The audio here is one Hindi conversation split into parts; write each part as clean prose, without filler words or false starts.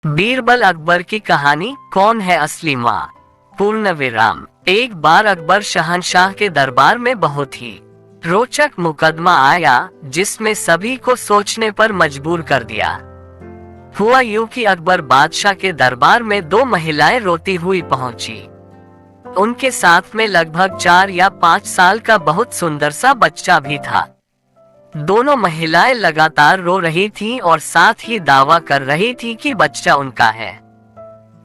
बीरबल अकबर की कहानी, कौन है असली माँ? पूर्ण विराम। एक बार अकबर शहंशाह के दरबार में बहुत ही रोचक मुकदमा आया, जिसमें सभी को सोचने पर मजबूर कर दिया। हुआ यूं कि अकबर बादशाह के दरबार में दो महिलाएं रोती हुई पहुंची। उनके साथ में लगभग 4 या 5 साल का बहुत सुंदर सा बच्चा भी था। दोनों महिलाएं लगातार रो रही थीं और साथ ही दावा कर रही थी कि बच्चा उनका है।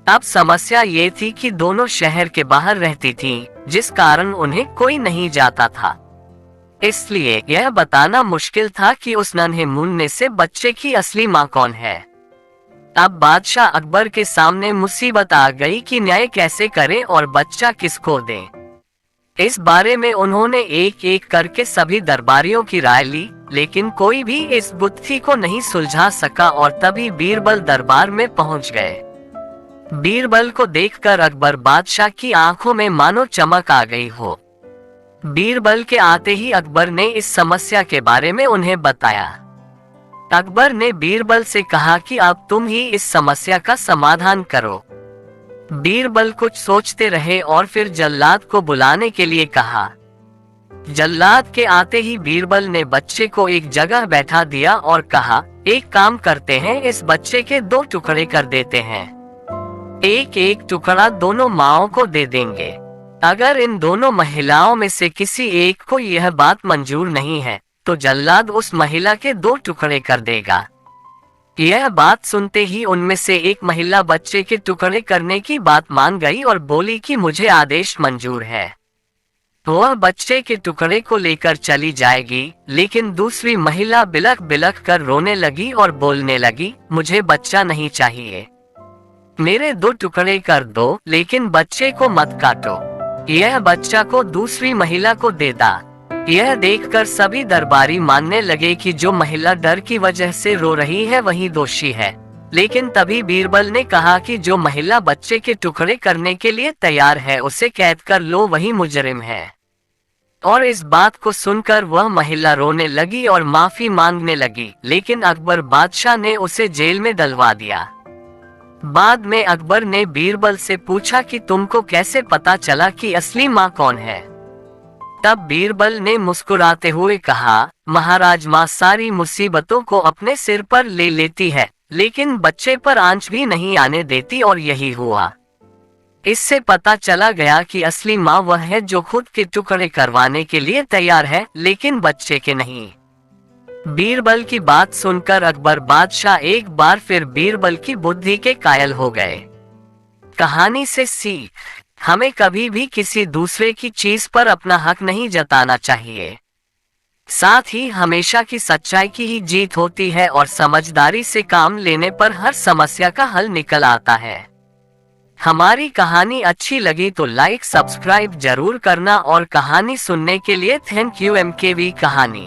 अब समस्या ये थी कि दोनों शहर के बाहर रहती थीं, जिस कारण उन्हें कोई नहीं जाता था। इसलिए यह बताना मुश्किल था कि उस नन्हे मुन्ने से बच्चे की असली माँ कौन है। अब बादशाह अकबर के सामने मुसीबत आ गई कि न्याय कैसे करें और बच्चा किसको दें। इस बारे में उन्होंने एक एक करके सभी दरबारियों की राय ली, लेकिन कोई भी इस बुद्धि को नहीं सुलझा सका और तभी बीरबल दरबार में पहुंच गए। बीरबल को देखकर अकबर बादशाह की आंखों में मानो चमक आ गई हो। बीरबल के आते ही अकबर ने इस समस्या के बारे में उन्हें बताया। अकबर ने बीरबल से कहा कि अब तुम ही इस समस्या का समाधान करो। बीरबल कुछ सोचते रहे और फिर जल्लाद को बुलाने के लिए कहा। जल्लाद के आते ही बीरबल ने बच्चे को एक जगह बैठा दिया और कहा, एक काम करते हैं, इस बच्चे के 2 टुकड़े कर देते हैं। एक एक टुकड़ा दोनों माओं को दे देंगे। अगर इन दोनों महिलाओं में से किसी एक को यह बात मंजूर नहीं है, तो जल्लाद उस महिला के 2 टुकड़े कर देगा। यह बात सुनते ही उनमें से एक महिला बच्चे के टुकड़े करने की बात मान गई और बोली कि मुझे आदेश मंजूर है। वह बच्चे के टुकड़े को लेकर चली जाएगी, लेकिन दूसरी महिला बिलख बिलख कर रोने लगी और बोलने लगी, मुझे बच्चा नहीं चाहिए, मेरे 2 टुकड़े कर दो, लेकिन बच्चे को मत काटो। यह बच्चा को दूसरी महिला को दे दा। यह देखकर सभी दरबारी मानने लगे कि जो महिला डर की वजह से रो रही है वही दोषी है। लेकिन तभी बीरबल ने कहा कि जो महिला बच्चे के टुकड़े करने के लिए तैयार है, उसे कैद कर लो, वही मुजरिम है। और इस बात को सुनकर वह महिला रोने लगी और माफी मांगने लगी, लेकिन अकबर बादशाह ने उसे जेल में डलवा दिया। बाद में अकबर ने बीरबल से पूछा कि तुमको कैसे पता चला कि असली माँ कौन है? तब बीरबल ने मुस्कुराते हुए कहा, महाराज, माँ सारी मुसीबतों को अपने सिर पर ले लेती है, लेकिन बच्चे पर आंच भी नहीं आने देती, और यही हुआ। इससे पता चला गया कि असली माँ वह है जो खुद के टुकड़े करवाने के लिए तैयार है, लेकिन बच्चे के नहीं। बीरबल की बात सुनकर अकबर बादशाह एक बार फिर बीरबल की बुद्धि के कायल हो गए। कहानी से सीख, हमें कभी भी किसी दूसरे की चीज पर अपना हक नहीं जताना चाहिए। साथ ही हमेशा की सच्चाई की ही जीत होती है और समझदारी से काम लेने पर हर समस्या का हल निकल आता है। हमारी कहानी अच्छी लगी तो लाइक सब्सक्राइब जरूर करना और कहानी सुनने के लिए थैंक यू। MKV कहानी।